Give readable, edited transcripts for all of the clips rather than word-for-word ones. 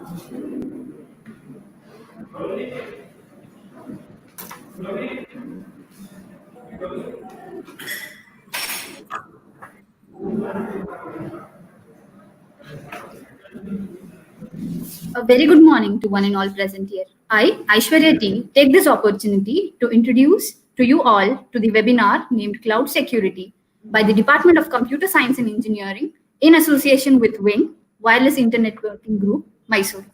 A very good morning to one and all present here. I, Aishwarya T, take this opportunity to introduce to you all to the webinar named Cloud Security by the Department of Computer Science and Engineering in association with WING, Wireless Internet Working Group, Mysore.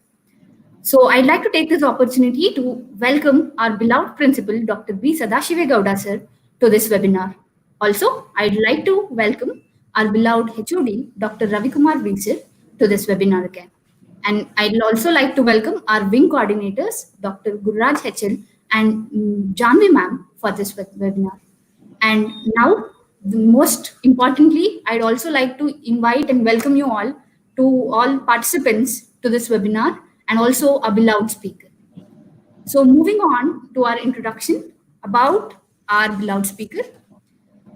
So I'd like to take this opportunity to welcome our beloved principal, Dr. B. Sadashiva Gowda sir, to this webinar. Also, I'd like to welcome our beloved HOD, Dr. Ravi Kumar V. sir, to this webinar again. And I'd also like to welcome our wing coordinators, Dr. Gurraj HL and Janvi ma'am for this webinar. And now, most importantly, I'd also like to invite and welcome you all to all participants to this webinar and also a beloved speaker. So moving on to our introduction about our beloved speaker.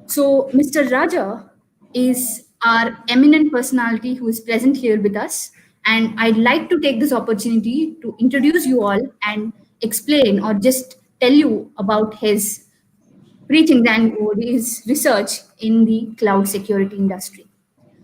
So Mr. Raja is our eminent personality who is present here with us. And I'd like to take this opportunity to introduce you all and explain or just tell you about his preaching and his research in the cloud security industry.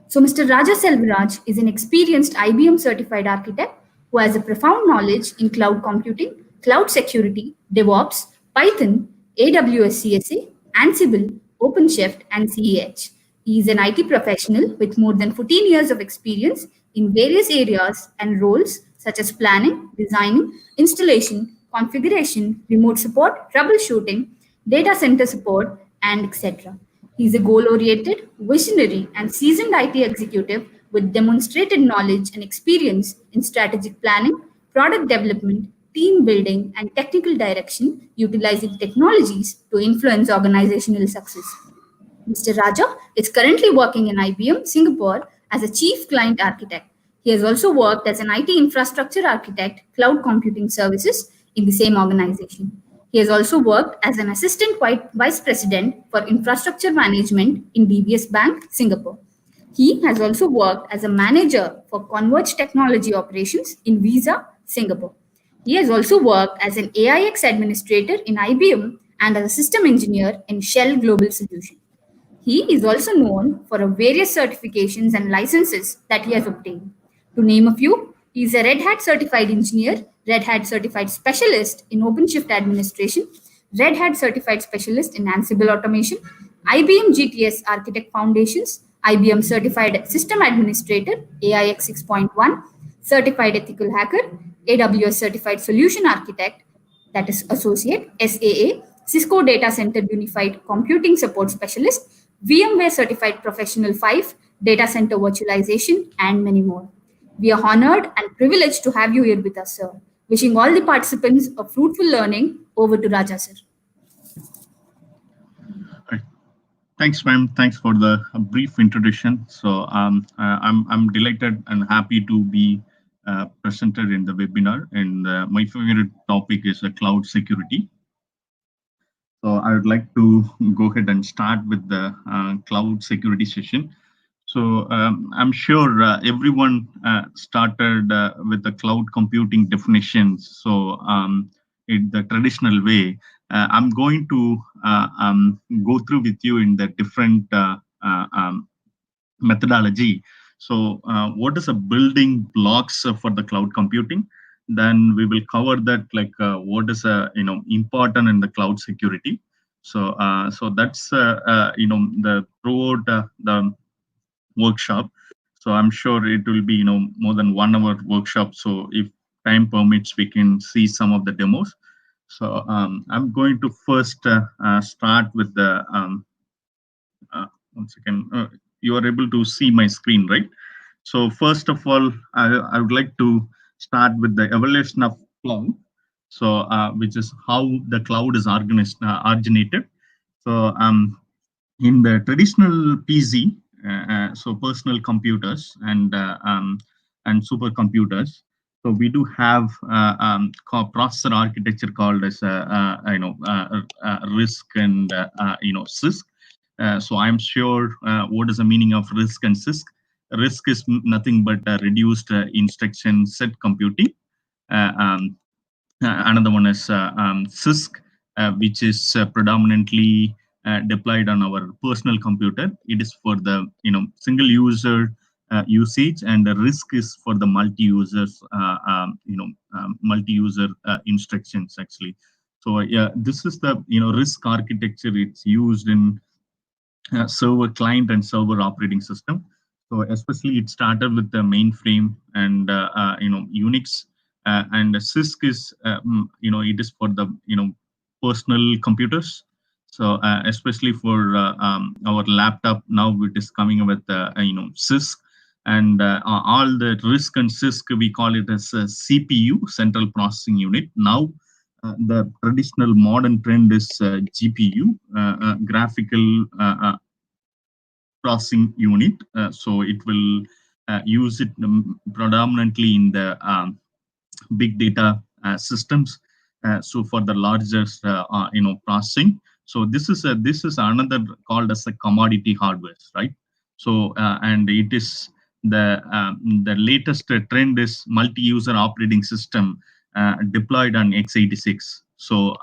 So Mr. Raja Selvaraj is an experienced IBM certified architect who has a profound knowledge in cloud computing, cloud security, DevOps, Python, AWS CSA, Ansible, OpenShift, and CEH. He is an IT professional with more than 14 years of experience in various areas and roles such as planning, designing, installation, configuration, remote support, troubleshooting, data center support, and etc. He is a goal-oriented, visionary, and seasoned IT executive with demonstrated knowledge and experience in strategic planning, product development, team building, and technical direction, utilizing technologies to influence organizational success. Mr. Raja is currently working in IBM Singapore as a chief client architect. He has also worked as an IT infrastructure architect, cloud computing services in the same organization. He has also worked as an assistant vice president for infrastructure management in DBS Bank, Singapore. He has also worked as a manager for Converge Technology Operations in Visa, Singapore. He has also worked as an AIX administrator in IBM and as a system engineer in Shell Global Solutions. He is also known for various certifications and licenses that he has obtained. To name a few, he is a Red Hat certified engineer, Red Hat certified specialist in OpenShift administration, Red Hat certified specialist in Ansible automation, IBM GTS Architect Foundations, IBM certified system administrator, AIX 6.1, certified ethical hacker, AWS certified solution architect, that is associate, SAA, Cisco Data Center Unified Computing Support Specialist, VMware Certified Professional 5, Data Center Virtualization, and many more. We are honored and privileged to have you here with us, sir. Wishing all the participants a fruitful learning. Over to Raja, sir. Thanks, ma'am. Thanks for the brief introduction. So I'm delighted and happy to be presented in the webinar. And my favorite topic is cloud security. So I would like to go ahead and start with the cloud security session. So I'm sure everyone started with the cloud computing definitions. So in the traditional way, I'm going to go through with you in the different methodology. So what is the building blocks for the cloud computing? Then we will cover that, like what is important in the cloud security. So so that's the throughout the workshop. So I'm sure it will be more than 1 hour workshop. So if time permits, we can see some of the demos. So I'm going to first start with the 1 second. You are able to see my screen, right? So first of all, I would like to start with the evaluation of cloud. So which is how the cloud is originated. So in the traditional PC, so personal computers and supercomputers. So we do have processor architecture called as RISC and CISC. So I'm sure what is the meaning of RISC and CISC? risk is nothing but reduced instruction set computing. Uh, um, Another one is SISC, which is predominantly deployed on our personal computer. It is for the single user usage, and the risk is for the multi-users, multi-user instructions actually. So yeah, this is the risk architecture. It's used in server client and server operating system. So especially it started with the mainframe and Unix, and CISC is it is for the personal computers. So especially for our laptop now, it is coming with CISC, and all the risk and CISC we call it as a CPU, central processing unit. Now the traditional modern trend is GPU, graphical processing unit. So it will use it predominantly in the big data systems. So for the largest processing. So this is another called as a commodity hardware, right? So and it is the latest trend is multi-user operating system deployed on x86. So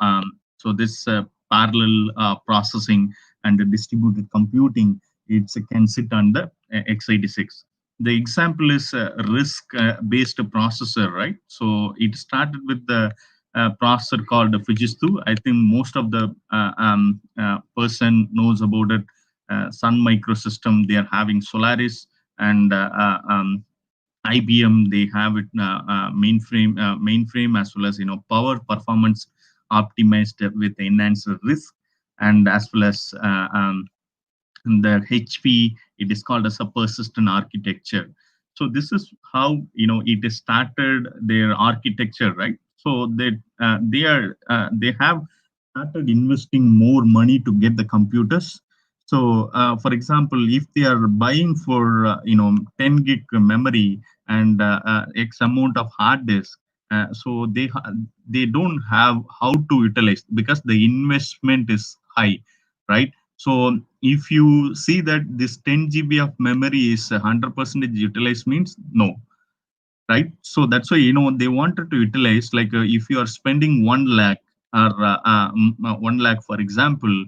so this parallel processing and the distributed computing, it can sit on the x86. The example is a risk based processor, right? So it started with the processor called Fujitsu. I think most of the person knows about it. Sun Microsystem, they are having Solaris, and IBM, they have it mainframe, as well as power performance optimized with enhanced risk, and as well as the HP, it is called as a persistent architecture. So this is how it is started their architecture, right? So they have started investing more money to get the computers. So for example, if they are buying for 10 gig memory and X amount of hard disk, so they don't have how to utilize because the investment is high, right? So if you see that this 10 GB of memory is 100% utilized, means no, right? So that's why they wanted to utilize, like if you are spending 1 lakh, or 1 lakh, for example,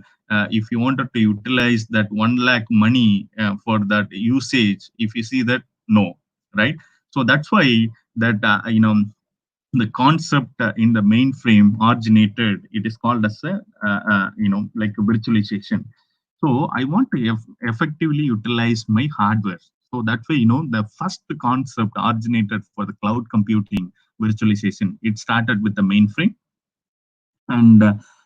if you wanted to utilize that 1 lakh money for that usage, if you see that no, right? So that's why that the concept in the mainframe originated. It is called as a like a virtualization. So I want to effectively utilize my hardware. So that way, the first concept originated for the cloud computing virtualization. It started with the mainframe, and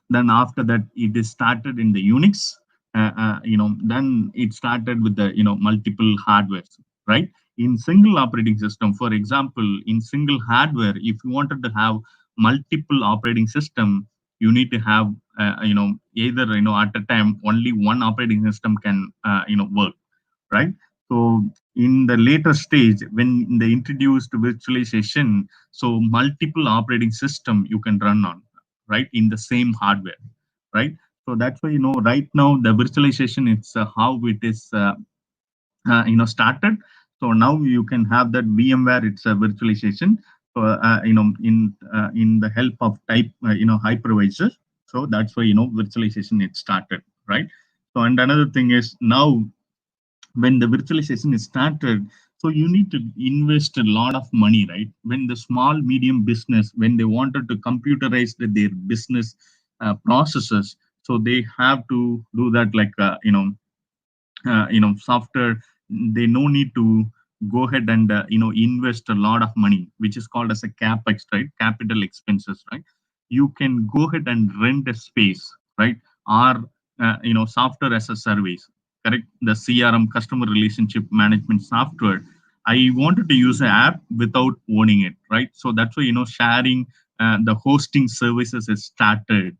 then after that it is started in the Unix. Then it started with the multiple hardwares, right? In single operating system, for example, in single hardware, if you wanted to have multiple operating system, you need to have either at a time only one operating system can work, right? So in the later stage, when they introduced virtualization, so multiple operating system you can run on, right, in the same hardware, right? So that's why right now the virtualization, it's how it is started. So now you can have that VMware, it's a virtualization, in the help of type hypervisor. So that's why virtualization it started, right? So and another thing is, now when the virtualization is started, so you need to invest a lot of money, right? When the small medium business, when they wanted to computerize their business processes, so they have to do that, like software. They no need to go ahead and invest a lot of money, which is called as a capex, right? Capital expenses, right? You can go ahead and rent a space, right? Or software as a service, correct? The CRM, customer relationship management software, I wanted to use an app without owning it, right? So that's why sharing the hosting services is started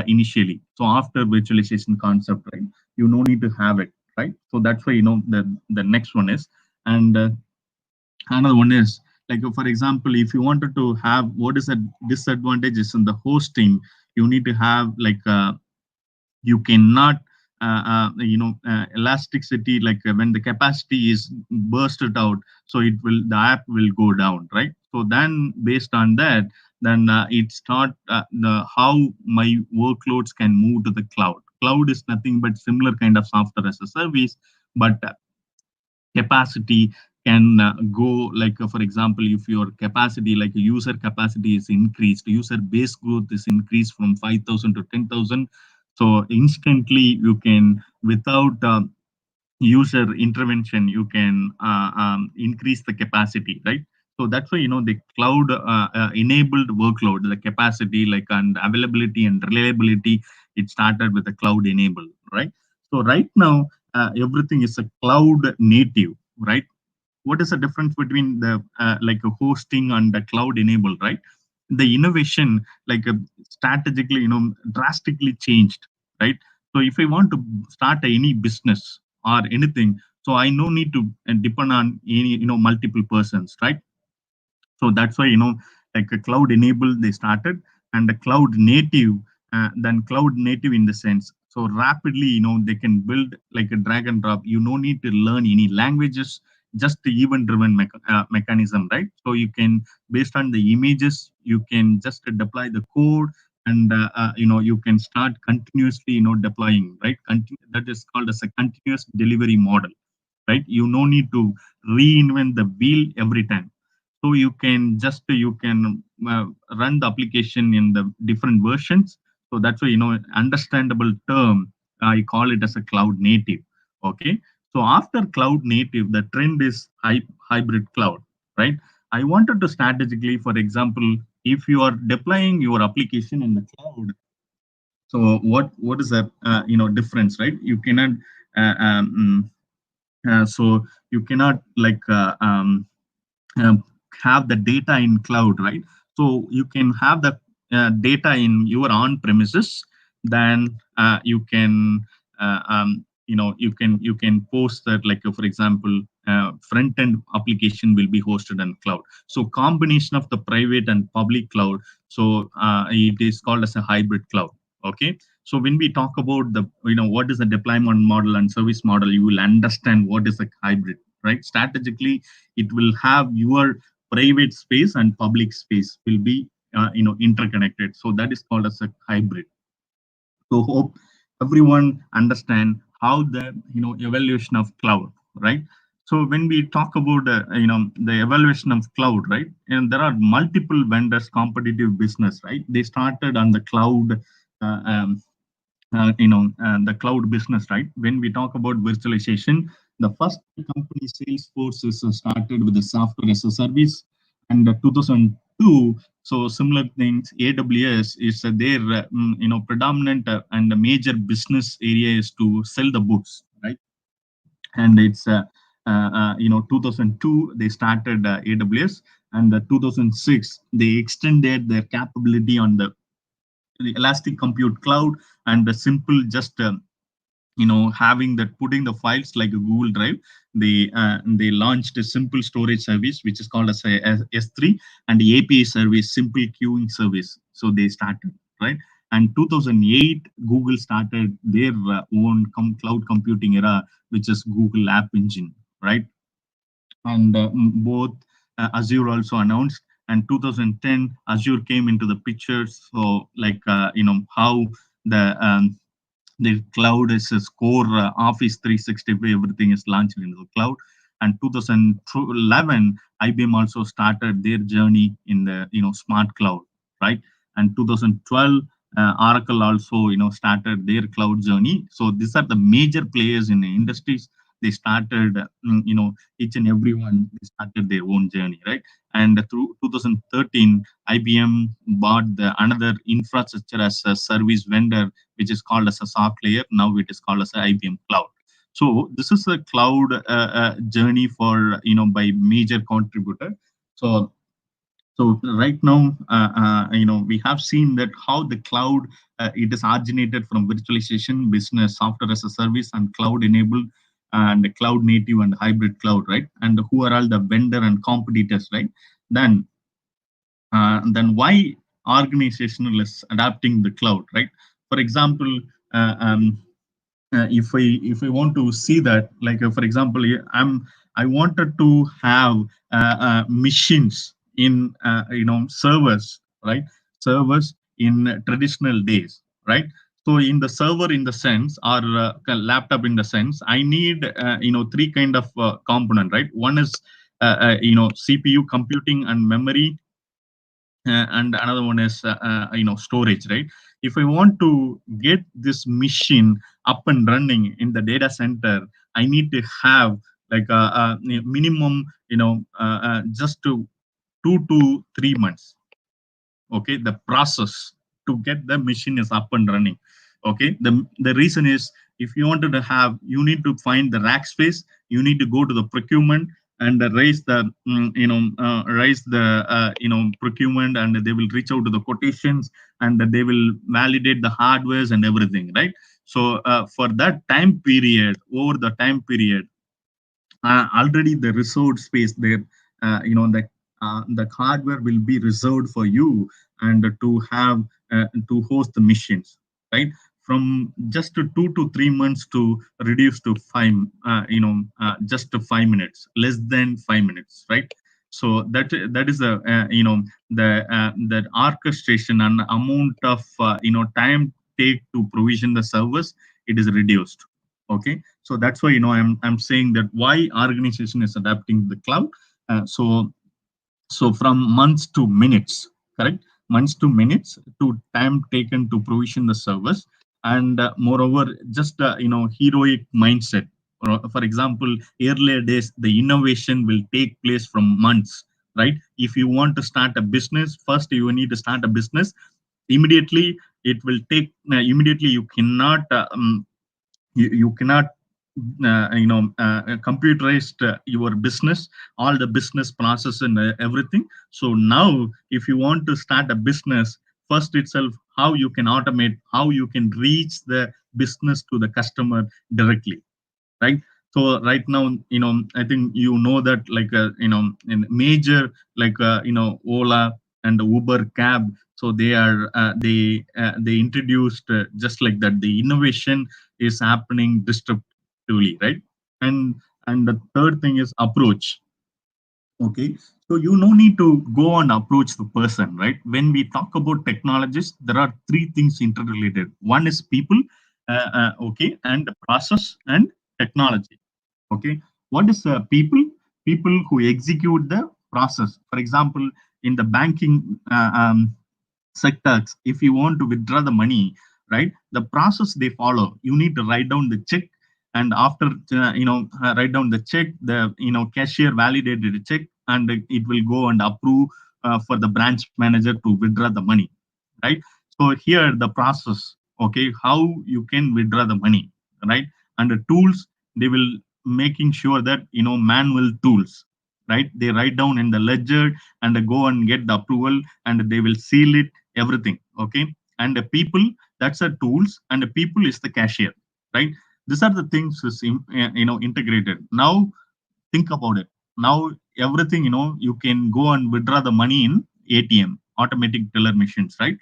initially. So after virtualization concept, right, you no need to have it, right? So that's why the next one is, and another one is, like for example, if you wanted to have, what is the disadvantages in the hosting, you need to have, like you cannot elasticity, like when the capacity is bursted out, so the app will go down, right? So then based on that, then it start how my workloads can move to the cloud. Cloud is nothing but similar kind of software as a service, but capacity can go like, for example, if your capacity, like user capacity is increased, user base growth is increased from 5,000 to 10,000, so instantly you can, without user intervention, you can increase the capacity, right? So that's why the cloud enabled workload, the capacity, like, and availability and reliability, it started with the cloud enabled, right? So right now everything is a cloud native, right? What is the difference between the like a hosting and the cloud enabled, right? The innovation, like strategically, drastically changed, right? So if I want to start any business or anything, so I no need to depend on any, multiple persons, right? So that's why, like a cloud enabled they started, and the cloud native, then cloud native in the sense, so rapidly, they can build like a drag and drop. You no need to learn any languages, just the event driven mechanism, right? So you can, based on the images, you can just deploy the code, and you can start continuously, deploying, right? That is called as a continuous delivery model, right? You no need to reinvent the wheel every time. So you can run the application in the different versions. So that's why, understandable term, I call it as a cloud native. Okay. So after cloud native, the trend is hybrid cloud, right? I wanted to strategically, for example, if you are deploying your application in the cloud, so what is the difference, right? You cannot so you cannot like um, have the data in cloud, right? So you can have the data in your on premises, then you can you can post that, like for example, front end application will be hosted on cloud. So combination of the private and public cloud, so it is called as a hybrid cloud. Okay. So when we talk about the, what is the deployment model and service model, you will understand what is a hybrid, right? Strategically, it will have your private space and public space will be interconnected. So that is called as a hybrid. So hope everyone understand how the evaluation of cloud, right? So when we talk about the evaluation of cloud, right, and there are multiple vendors, competitive business, right? They started on the cloud, the cloud business, right? When we talk about virtualization, the first company Salesforce is started with the software as a service, and 2002. So similar things, AWS is their predominant and the major business area is to sell the books, right? And it's 2002 they started AWS, and 2006 they extended their capability on the elastic compute cloud, and the simple just having that, putting the files like a Google Drive. They launched a simple storage service which is called as a S3, and the API service, simple queuing service. So they started, right? And 2008 Google started their own cloud computing era, which is Google App Engine, right? And both Azure also announced, and 2010 Azure came into the picture. So like how the cloud is a core, Office 365, everything is launched into the cloud. And 2011 IBM also started their journey in the smart cloud, right? And 2012 Oracle also started their cloud journey. So these are the major players in the industries. They started each and every one, they started their own journey, right? And through 2013 IBM bought another infrastructure as a service vendor, which is called as a SOC layer. Now it is called as a IBM Cloud. So this is a cloud journey for by major contributor. So right now, we have seen that how the cloud, it is originated from virtualization, business, software as a service, and cloud enabled, and cloud native and hybrid cloud, right? And who are all the vendor and competitors, right? Then why organizational is adapting the cloud, right? For example, if I want to see that, like for example, I wanted to have machines in servers, right? Servers in traditional days, right? So in the server, in the sense, or laptop in the sense, I need three kind of component, right? One is CPU computing and memory, and another one is storage, right? If I want to get this machine up and running in the data center, I need to have like a minimum, just to 2 to 3 months. Okay, the process to get the machine is up and running. Okay, the reason is, if you wanted to have, you need to find the rack space, you need to go to the procurement and raise the procurement, and they will reach out to the quotations, and they will validate the hardwares and everything, right? So for that time period, over the time period, already the reserved space there, the hardware will be reserved for you, and to have to host the machines, right? From just 2 to 3 months to reduce to just to 5 minutes, less than 5 minutes, right? So that is a the that orchestration and amount of time take to provision the service, it is reduced. Okay, so that's why I'm saying that why organization is adapting the cloud. So from months to minutes, correct? Months to minutes to time taken to provision the service, and moreover, just heroic mindset. For example, earlier days, the innovation will take place from months, right? If you want to start a business, first you need to start a business. Immediately it will take, immediately you cannot you cannot computerized your business, all the business process and everything. So now if you want to start a business, first itself, how you can automate, how you can reach the business to the customer directly, right? So right now, I think that, like in major, like Ola and Uber cab, so they introduced just like that, the innovation is happening disruptively, right? And and the third thing is approach. Okay, so you no need to go and approach the person, right? When we talk about technologies, there are three things interrelated. One is people, okay, and process and technology. Okay, what is people? People who execute the process. For example, in the banking sectors, if you want to withdraw the money, right, the process they follow, you need to write down the check, and after write down the check, the cashier validated the check, and it will go and approve for the branch manager to withdraw the money, right? So here the process, okay, how you can withdraw the money, right? And the tools, they will making sure that manual tools, right, they write down in the ledger and go and get the approval, and they will seal it, everything. Okay, and the people, that's the tools, and the people is the cashier, right? These are the things is integrated. Now think about it. Now everything, you can go and withdraw the money in ATM, automatic teller machines, right?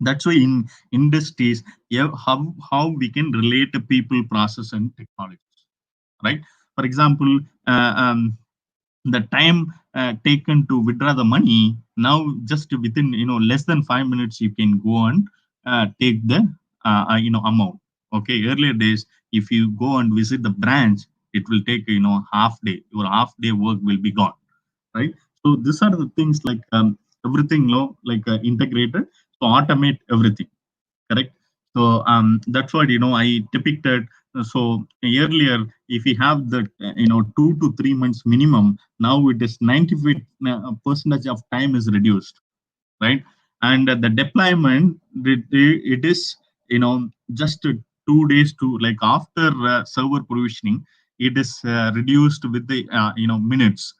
That's why in industries, yeah, how we can relate to people, process, and technologies, right? For example, the time taken to withdraw the money, now just within less than 5 minutes, you can go and take the amount. Okay, earlier days, if you go and visit the branch, it will take half day, your half day work will be gone, right? So these are the things, like everything like integrated, so automate everything, correct? So that's what I depicted. So earlier, if we have the 2 to 3 months minimum, now it is 95% of time is reduced, right? And the deployment, it is just 2 days to, like, after server provisioning, it is reduced with the minutes.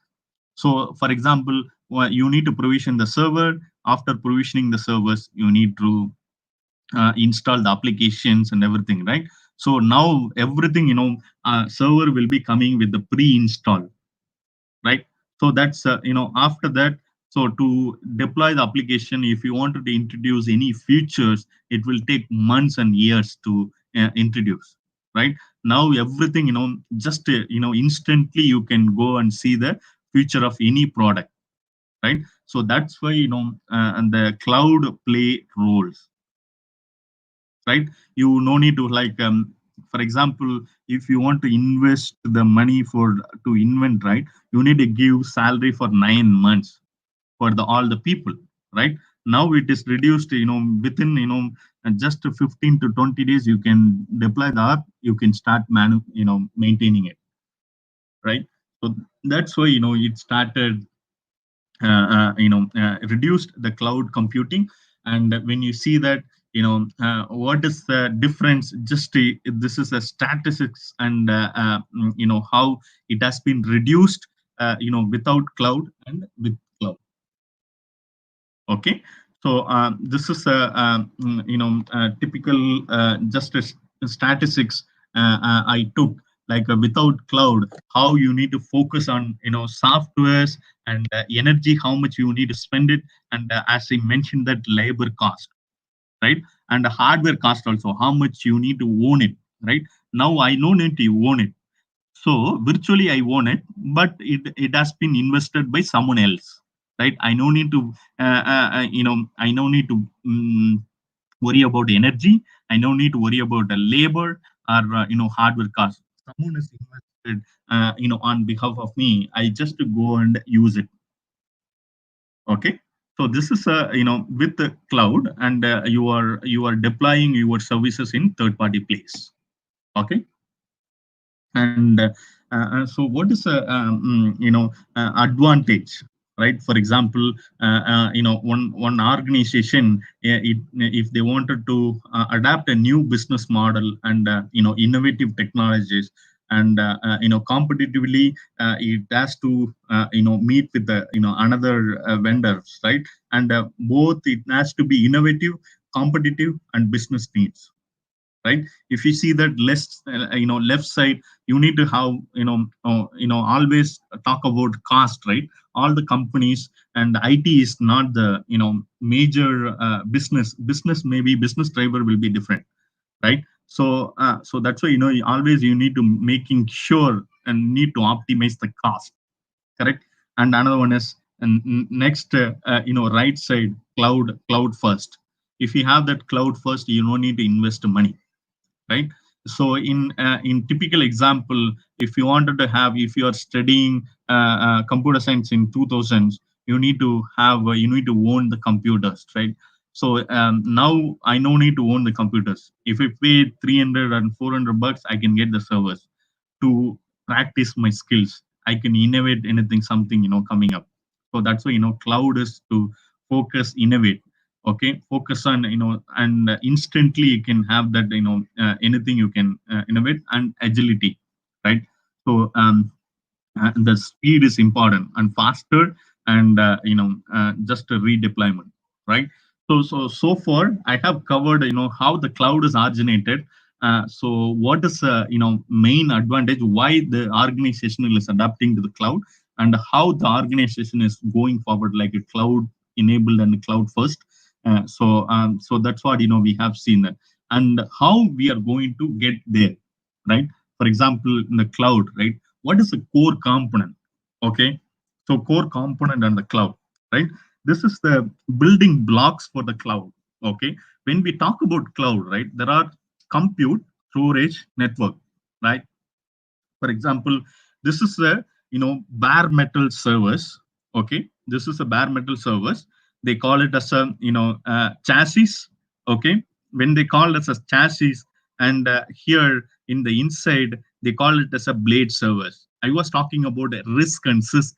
So for example, you need to provision the server. After provisioning the servers, you need to install the applications and everything, right? So now everything, server will be coming with the pre-install, right? So that's after that, so to deploy the application, if you wanted to introduce any features, it will take months and years to introduce. right? Now everything, just instantly you can go and see the future of any product, right? So that's why and the cloud play roles, right? You no need to like for example, if you want to invest the money for to invent, right, you need to give salary for 9 months for the all the people, right? Now it is reduced, within just 15 to 20 days you can deploy the app, you can start maintaining it, right? So that's why it started reduced the cloud computing. And when you see that, what is the difference, just this is a statistics, and how it has been reduced without cloud and with cloud. Okay, so this is a typical just statistics I took, like without cloud, how you need to focus on softwares and energy, how much you need to spend it, and as I mentioned that labor cost, right, and the hardware cost also, how much you need to own it, right? Now I no need to own it, so virtually I own it, but it has been invested by someone else, right? I no need to I no need to worry about energy. I no need to worry about the labor or hardware cost. Someone is invested on behalf of me. I just go and use it. Okay. So this is with the cloud, and you are deploying your services in third party place. Okay. And so what is a advantage, right? For example, one organization, if they wanted to adapt a new business model and innovative technologies, and competitively, it has to meet with the another vendors, right? And both it has to be innovative, competitive, and business needs, right? If you see that left side, you need to have always talk about cost, right? All the companies, and IT is not the major business, maybe business driver will be different, right? So that's why always you need to making sure and need to optimize the cost, correct? And another one is, and next right side, cloud first. If you have that cloud first, you don't need to invest money, right? So in typical example, if you wanted to have, if you are studying computer science in 2000s, you need to own the computers, right? So now I no need to own the computers. If I pay 300 and 400 bucks, I can get the servers to practice my skills. I can innovate anything, something coming up. So that's why cloud is to focus, innovate. Okay, focus on and instantly you can have that anything you can innovate, and agility, right? So the speed is important and faster, and just a redeployment, right? So far I have covered how the cloud is originated. So what is main advantage, why the organization is adapting to the cloud, and how the organization is going forward like a cloud enabled and cloud first. So that's what we have seen that, and how we are going to get there, right? For example, in the cloud, right, what is a core component? Okay, so core component and the cloud, right? This is the building blocks for the cloud. Okay, when we talk about cloud, right, there are compute, storage, network, right? For example, this is a bare metal servers. Okay, this is a bare metal servers. They call it as a chassis. Okay, when they call it as chassis, and here in the inside they call it as a blade servers. I was talking about a risk and CISC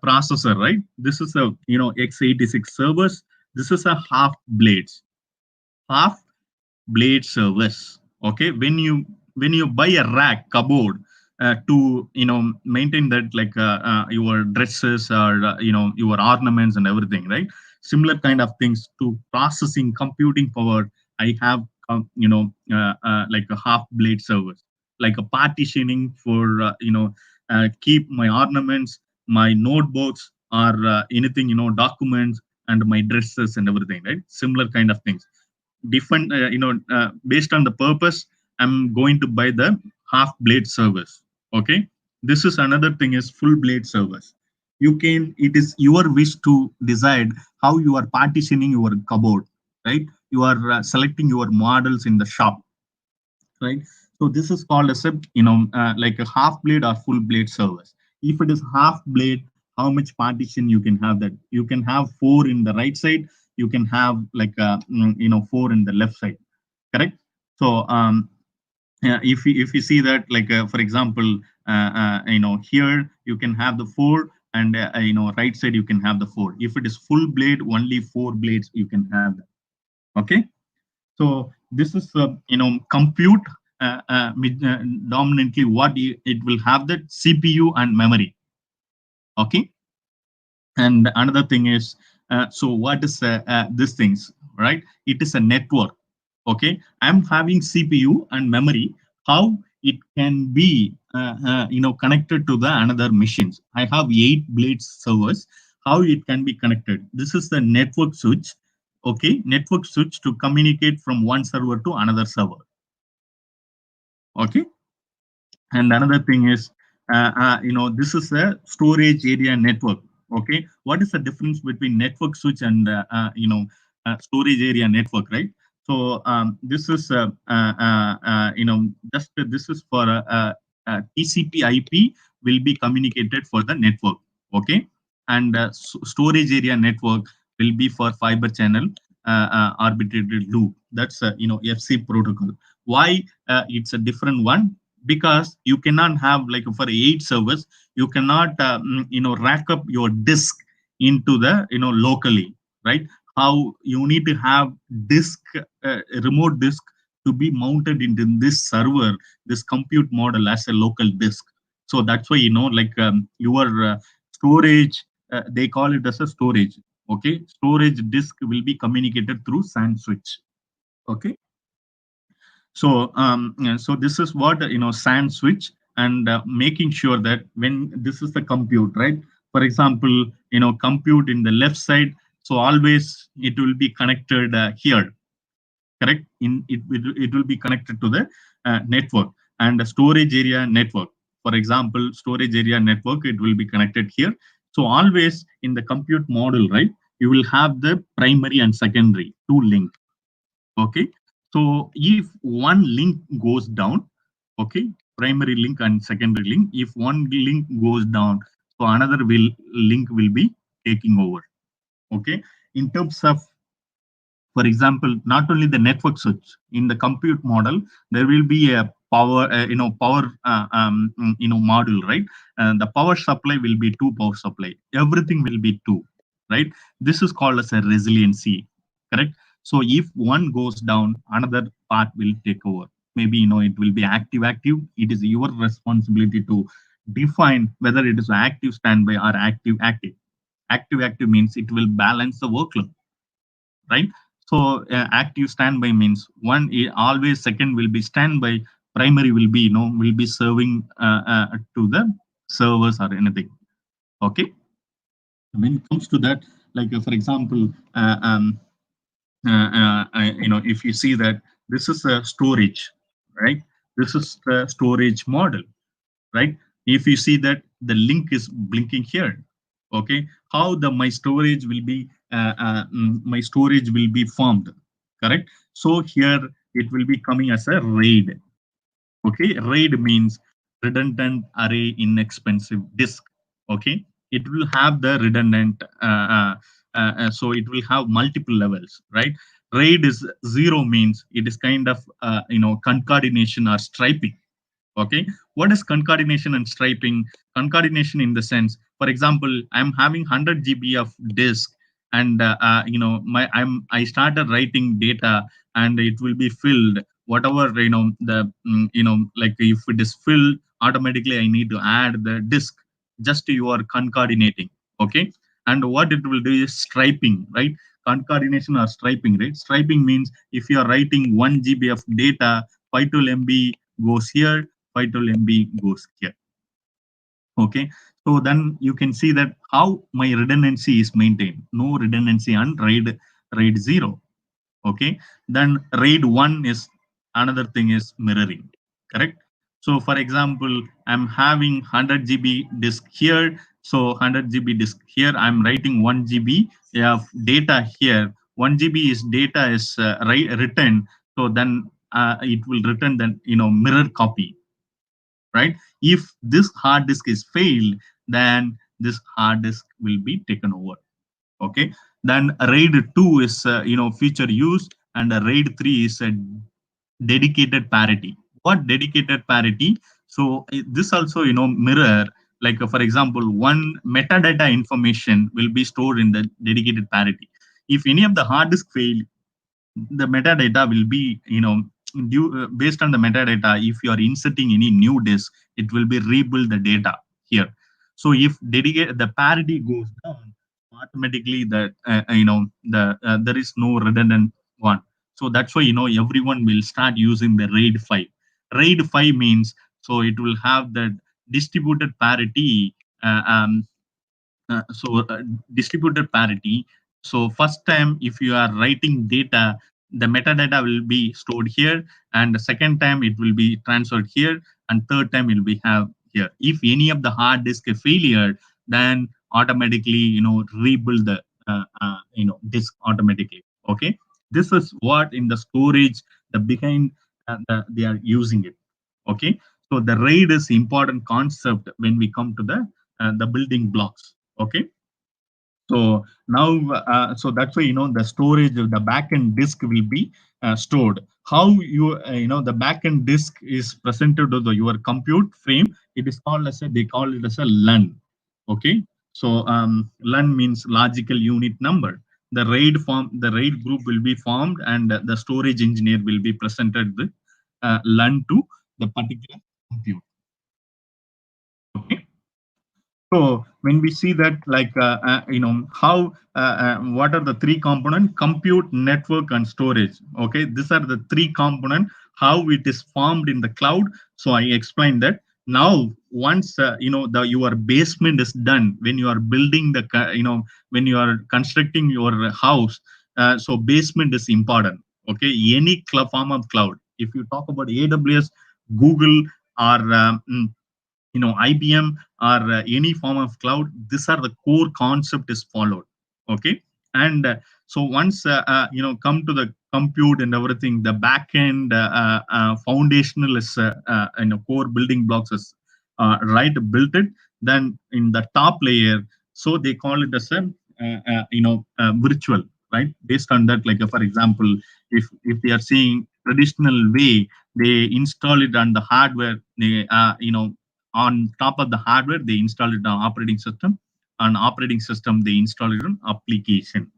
processor, right? This is a x86 servers. This is a half blade service. Okay, when you buy a rack cupboard to maintain that, like your dresses or your ornaments and everything, right? Similar kind of things to processing computing power. I have like a half blade service, like a partitioning for keep my ornaments, my notebooks, or anything documents, and my dresses and everything, right? Similar kind of things, different based on the purpose, I'm going to buy the half blade service. Okay, this is another thing is full blade service. You can, it is your wish to decide how you are partitioning your cupboard, right? You are selecting your models in the shop, right? So this is called as a, like a half blade or full blade service. If it is half blade, how much partition you can have? That you can have four in the right side, you can have like four in the left side, correct? So if you see that, like for example, here you can have the four, and right side you can have the four. If it is full blade, only four blades you can have that. Okay, so this is compute dominantly what it will have, that CPU and memory. Okay, and another thing is, so what is this things, right? It is a network. Okay, I'm having CPU and memory. How it can be connected to the another machines? I have 8 blades servers. How it can be connected? This is the network switch. Okay, network switch to communicate from one server to another server. Okay, and another thing is, this is a storage area network. Okay, what is the difference between network switch and storage area network, right? So this is just this is for TCP IP will be communicated for the network. Okay, and storage area network will be for fiber channel arbitrated loop. That's FC protocol. Why it's a different one? Because you cannot have, like for 8 servers, you cannot rack up your disk into the locally, right? How you need to have disk, remote disk, to be mounted into this server, this compute model as a local disk. So that's why like your storage, they call it as a storage. Okay, storage disk will be communicated through SAN switch. Okay, so so this is what SAN switch, and making sure that when this is the compute, right? For example, compute in the left side, so always it will be connected here, correct? It will be connected to the network, and the storage area network. For example, storage area network, it will be connected here. So always in the compute model, right? You will have the primary and secondary two link. Okay, so if one link goes down, okay, primary link and secondary link, if one link goes down, so another link will be taking over. Okay, in terms of, for example, not only the network switch, in the compute model there will be a power power module, right? And the power supply will be two power supply, everything will be two, right? This is called as a resiliency, correct? So if one goes down, another part will take over. Maybe it will be active. It is your responsibility to define whether it is active standby or active. Active means it will balance the workload, right? So active standby means one always, second will be standby, primary will be will be serving to the servers or anything. Okay, when it comes to that, like for example, if you see that this is a storage, right? This is the storage model, right? If you see that the link is blinking here, okay, how the my storage will be my storage will be formed, correct? So here it will be coming as a RAID. Okay, RAID means redundant array inexpensive disk. Okay, it will have the redundant so it will have multiple levels, right? RAID is 0 means it is kind of concatenation or striping. Okay, what is concatenation and striping? Concatenation in the sense, for example, I'm having 100 GB of disk, and I started writing data, and it will be filled, whatever the like if it is filled automatically, I need to add the disk. Just you are concatenating. Okay, and what it will do is striping, right? Concatenation or striping, right? Striping means if you are writing 1 GB of data, 512 MB goes here, 512 MB goes here. Okay, so then you can see that how my redundancy is maintained. No redundancy on RAID 0. Okay, then RAID 1 is another thing is mirroring, correct? So for example, I'm having 100 GB disk here. So 100 GB disk here, I'm writing 1 GB of data here. 1 GB is data is written. So then it will return the mirror copy, right? If this hard disk is failed, then this hard disk will be taken over. Okay. Then RAID 2 is feature use, and RAID 3 is a dedicated parity. What dedicated parity? So this also mirror, like for example, one metadata information will be stored in the dedicated parity. If any of the hard disk fail, the metadata will be based on the metadata. If you are inserting any new disk, it will be rebuild the data here. So if dedicate the parity goes down, automatically that there is no redundant one. So that's why everyone will start using the RAID 5. RAID 5 means, so it will have the distributed parity. So distributed parity. So first time, if you are writing data, the metadata will be stored here, and the second time it will be transferred here, and third time it will be have here. If any of the hard disk is failure, then automatically rebuild the disk automatically. Okay, this is what in the storage the behind they are using it. Okay, so the RAID is important concept when we come to the building blocks. Okay, so now so that's why the storage of the backend disk will be stored. How the backend disk is presented to your compute frame, it is called as they call it as a LUN. Okay, so LUN means logical unit number. The RAID group will be formed, and the storage engineer will be presented the LUN to the particular compute. Okay. So when we see that, like how what are the three component: compute, network, and storage. Okay, these are the three component. How it is formed in the cloud. So I explained that. Now, once the your basement is done, when you are building the when you are constructing your house, so basement is important. Okay, any form of cloud. If you talk about AWS, Google, or IBM, or any form of cloud, these are the core concept is followed. Okay, and so once come to the compute and everything, the back end foundational is core building blocks is right built it. Then in the top layer, so they call it as a virtual, right? Based on that, like for example, if they are seeing traditional way, they install it on the hardware. They on top of the hardware, they install it on operating system. On operating system, they install it on application,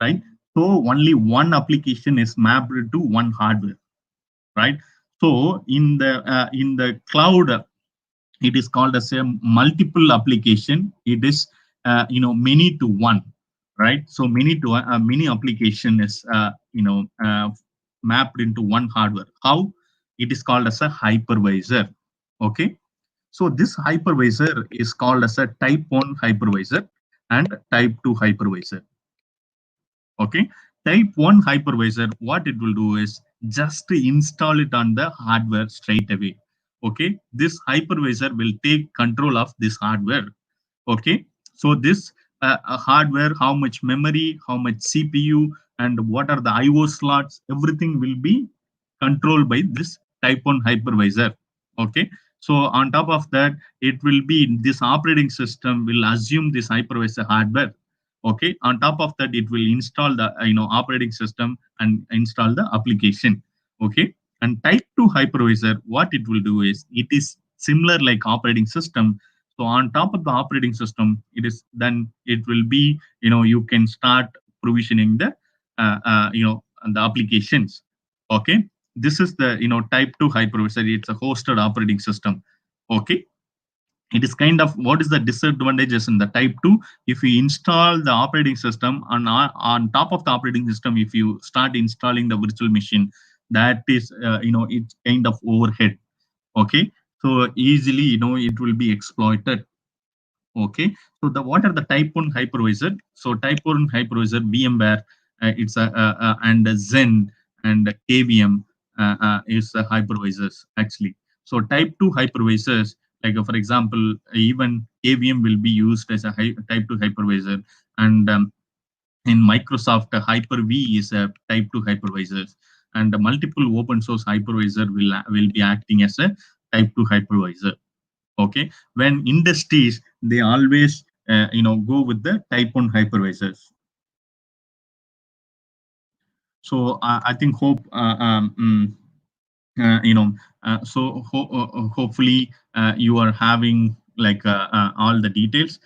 right? So only one application is mapped to one hardware, right? So in the cloud, it is called as a multiple application. It is many to one, right? So many application is mapped into one hardware. How? It is called as a hypervisor. Okay, so this hypervisor is called as a type 1 hypervisor and type 2 hypervisor. Okay, type 1 hypervisor, what it will do is just to install it on the hardware straight away. Okay, this hypervisor will take control of this hardware. Okay, so this hardware, how much memory, how much CPU, and what are the IO slots, everything will be controlled by this type 1 hypervisor. Okay, so on top of that, it will be this operating system will assume this hypervisor hardware. Okay, on top of that, it will install the operating system and install the application. Okay, and type 2 hypervisor, what it will do is it is similar like operating system. So on top of the operating system, it is then it will be you can start provisioning the the applications. Okay, this is the type 2 hypervisor. It's a hosted operating system. Okay, it is kind of, what is the disadvantages in the type 2? If you install the operating system on top of the operating system, if you start installing the virtual machine, that is it's kind of overhead. Okay, so easily it will be exploited. Okay, so the what are the type 1 hypervisor? So type 1 hypervisor, VMware, it's a and Zen and KVM, is hypervisors actually. So type 2 hypervisors, like for example, even AVM will be used as a type 2 hypervisor, and in Microsoft, Hyper-V is a type 2 hypervisor, and multiple open source hypervisor will be acting as a type 2 hypervisor. Okay, when industries they always go with the type 1 hypervisors. So I think hope you know hopefully you are having like all the details.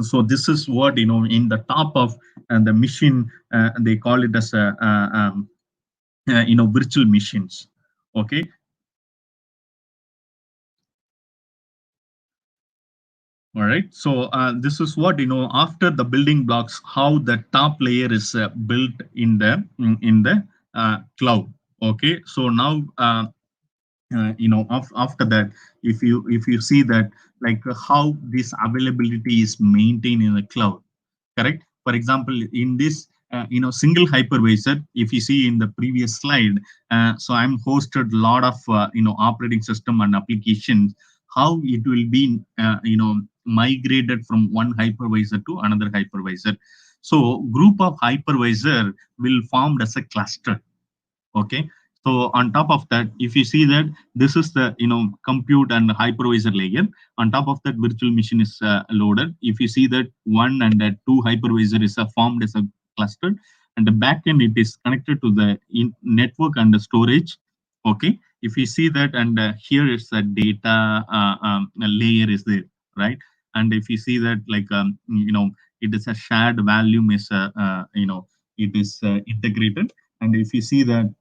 So this is what in the top of the machine, they call it as a virtual machines. Okay. All right. So this is what after the building blocks, how the top layer is built in the cloud. Okay. So now after that, if you see that, like how this availability is maintained in the cloud, correct? For example, in this single hypervisor, if you see in the previous slide, so I'm hosted a lot of operating system and applications, how it will be migrated from one hypervisor to another hypervisor. So group of hypervisor will formed as a cluster. Okay. So on top of that, if you see that this is the compute and hypervisor layer, on top of that virtual machine is loaded. If you see that one and two hypervisor is formed as a cluster, and the backend it is connected to the network and the storage. Okay. If you see that, and here is the data layer is there, right? And if you see that, like it is a shared volume is it is integrated. And if you see that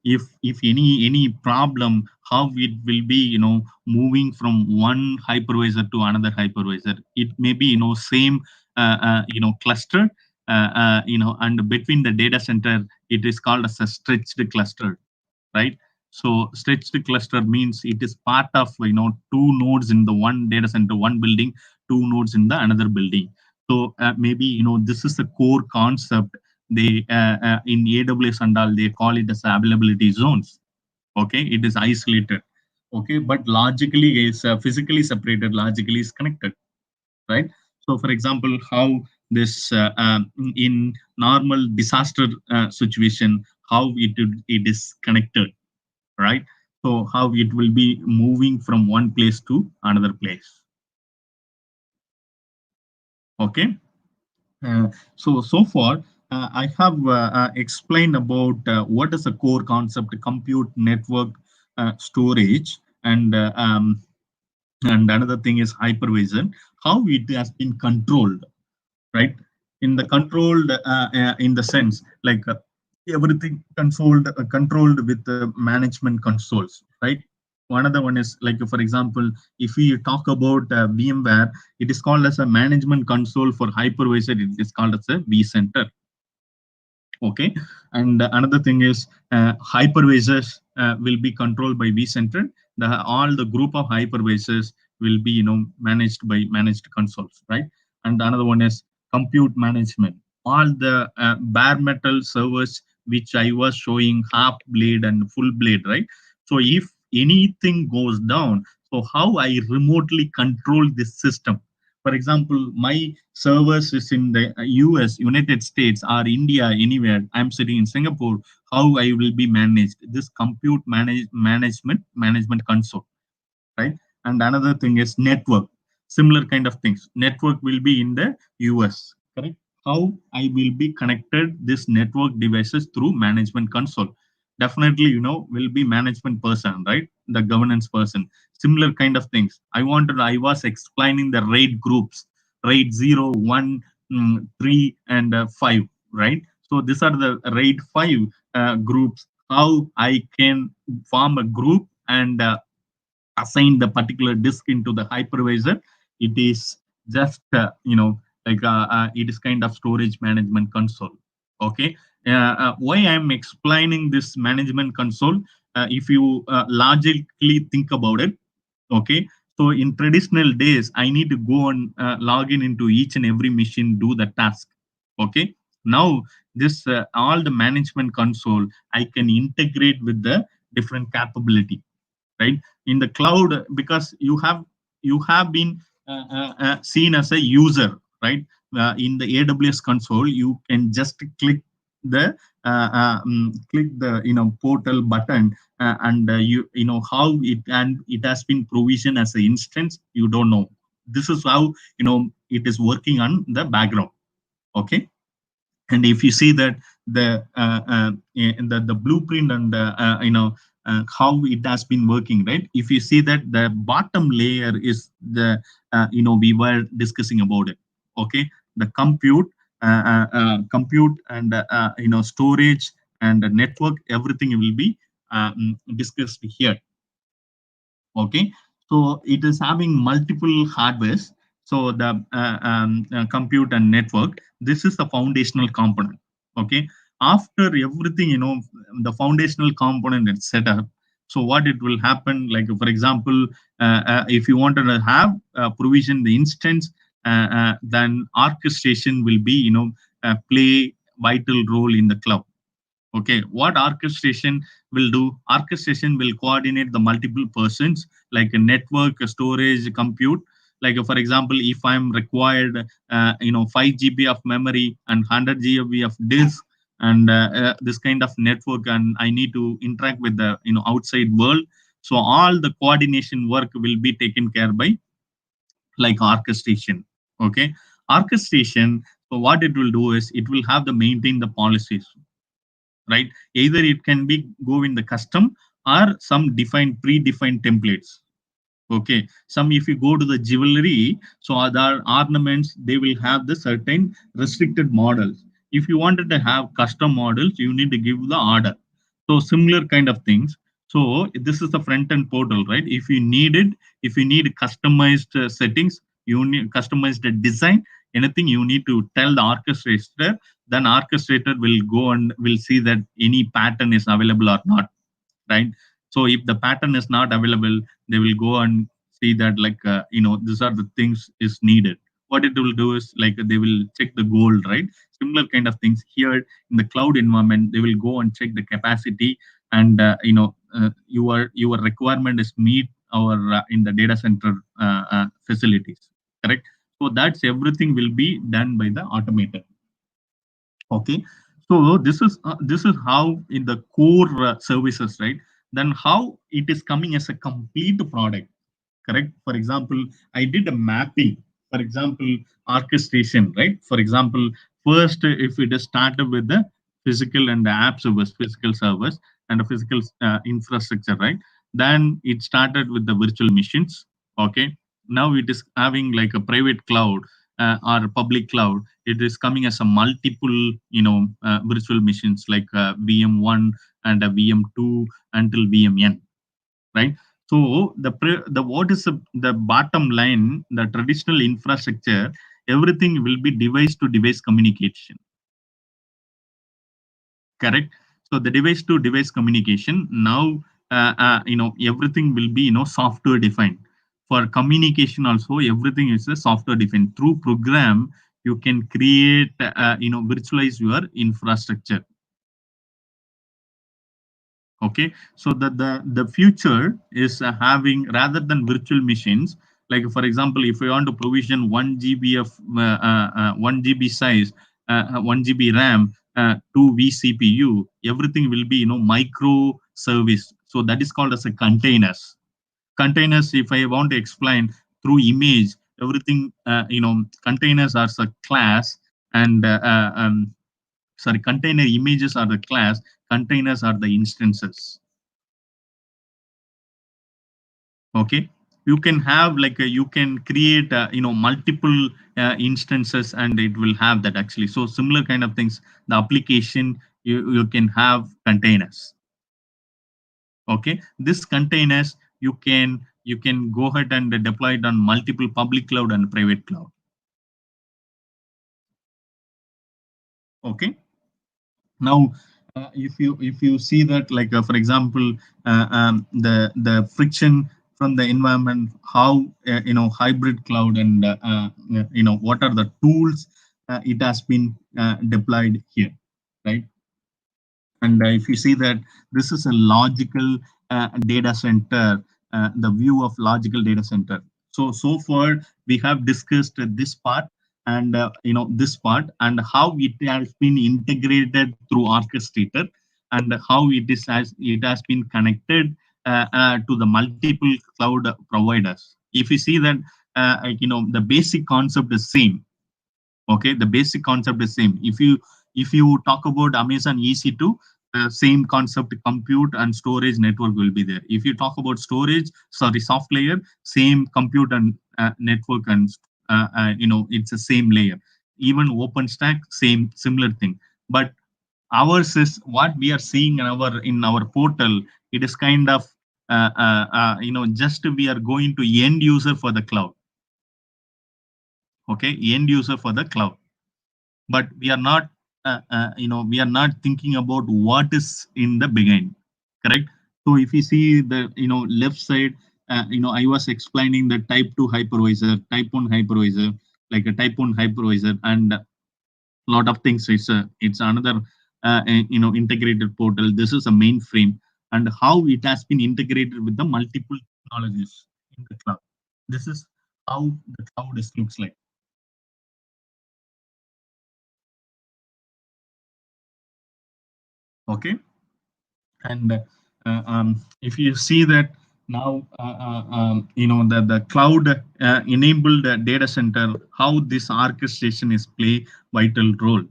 if any problem, how it will be moving from one hypervisor to another hypervisor. It may be same cluster, and between the data center it is called as a stretched cluster, right? So stretched cluster means it is part of two nodes in the one data center, one building, two nodes in the another building. So maybe this is the core concept. They in AWS and all, they call it as availability zones. Okay, it is isolated. Okay, but logically is physically separated, logically is connected, right? So for example, how this in normal disaster situation, how it is connected, right? So how it will be moving from one place to another place. Okay. So far, I have explained about what is a core concept, compute, network, storage, and another thing is hypervision, how it has been controlled, right? In the controlled, in the sense like everything controlled with the management consoles, right? Another one is like, for example, if we talk about VMware, it is called as a management console. For hypervisor, it is called as a vCenter. Okay. And another thing is hypervisors will be controlled by vCenter. All the group of hypervisors will be managed by managed consoles, right? And another one is compute management. All the bare metal servers which I was showing, half blade and full blade, right? So if anything goes down, so how I remotely control this system? For example, my servers is in the US, United States, or India, anywhere. I'm sitting in Singapore. How I will be managed? This compute management console, right? And another thing is network. Similar kind of things. Network will be in the US, correct? How I will be connected this network devices through management console. Definitely, will be management person, right? The governance person. Similar kind of things. I was explaining the RAID groups, RAID 0, 1, 3, and 5, right? So these are the RAID 5 groups. How I can form a group and assign the particular disk into the hypervisor. It is just like it is kind of storage management console. Okay. Why I'm explaining this management console, if you logically think about it. Okay. So in traditional days, I need to go and log in into each and every machine, do the task. Okay. Now this all the management console I can integrate with the different capability, right, in the cloud, because you have been seen as a user, right. In the AWS console you can just the click the portal button, and you know how it has been provisioned as an instance, you don't know. This is how it is working on the background. Okay. And if you see that the blueprint and how it has been working, right, if you see that the bottom layer is the we were discussing about it. Okay. The compute and storage and the network, everything will be discussed here. Okay. So it is having multiple hardwares. So the compute and network, this is the foundational component. Okay. After everything, the foundational component is set up, so what it will happen, like for example, if you wanted to have provision the instance, then orchestration will be play vital role in the cloud. Okay, what orchestration will do? Orchestration will coordinate the multiple persons, like a network, a storage, compute. Like for example, if I'm required, 5 GB of memory and 100 GB of disk, and this kind of network, and I need to interact with the outside world. So all the coordination work will be taken care by like orchestration. Okay, orchestration. So what it will do is it will have the maintain the policies, right? Either it can be go in the custom or some defined predefined templates. Okay, some if you go to the jewelry, so other ornaments they will have the certain restricted models. If you wanted to have custom models, you need to give the order. So similar kind of things. So this is the front end portal, right? If you need it, if you need customized settings, you need customized design, anything you need to tell the orchestrator, then orchestrator will go and will see that any pattern is available or not, right? So if the pattern is not available, they will go and see that like these are the things is needed. What it will do is like they will check the goal, right? Similar kind of things here in the cloud environment. They will go and check the capacity, and your requirement is meet our in the data center facilities, correct? So that's everything will be done by the automator. Okay. So this is how in the core services, right? Then how it is coming as a complete product, correct? For example, I did a mapping. For example, orchestration, right? For example, first if it is started with the physical and the app servers, physical servers and the physical infrastructure, right? Then it started with the virtual machines. Okay. Now it is having like a private cloud or public cloud. It is coming as a multiple virtual machines like VM1 and a VM2 until VMN, right? So the what is the bottom line? The traditional infrastructure, everything will be device to device communication, correct? So the device to device communication now, everything will be software defined. For communication also, everything is a software defined. Through program, you can create virtualize your infrastructure. Okay. So the future is having, rather than virtual machines, like for example, if you want to provision 1 GB of 1 GB size, 1 GB RAM, 2 vCPU, everything will be micro service. So that is called as a containers. Containers, if I want to explain through image, everything, containers are a class, and sorry, container images are the class, containers are the instances. Okay. You can have like you can create multiple instances, and it will have that actually. So similar kind of things, the application, you can have containers. Okay. This containers, you can go ahead and deploy it on multiple public cloud and private cloud. Okay. Now if you see that, like for example, the friction from the environment, how hybrid cloud, and what are the tools it has been deployed here, right? And if you see that this is a logical data center, the view of logical data center. So far we have discussed this part, and this part, and how it has been integrated through Orchestrator, and how it has been connected to the multiple cloud providers. If you see that, the basic concept is same. Okay, the basic concept is same. If you talk about Amazon EC2, the same concept, compute and storage network will be there. If you talk about storage, sorry, soft layer, same compute and network, and it's the same layer. Even OpenStack, same similar thing. But ours is what we are seeing in our portal. It is kind of just we are going to end user for the cloud. Okay, end user for the cloud, but we are not we are not thinking about what is in the behind, correct? So if you see the left side, I was explaining the type 2 hypervisor, type 1 hypervisor, like a type 1 hypervisor, and a lot of things. It's another integrated portal. This is a mainframe, and how it has been integrated with the multiple technologies in the cloud. This is how the cloud looks like. Okay. And if you see that now, the cloud enabled data center, how this orchestration is play vital role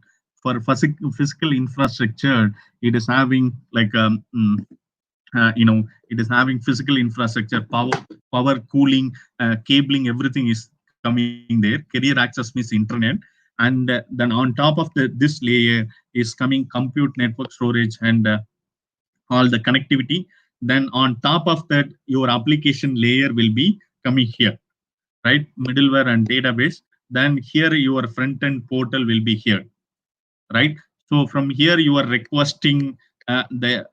for physical infrastructure. It is having like it is having physical infrastructure, power, cooling, cabling, everything is coming there. Carrier access means internet, and then on top of this layer is coming compute, network, storage, and all the connectivity. Then on top of that, your application layer will be coming here, right? Middleware and database. Then here your front end portal will be here, right? So from here you are requesting the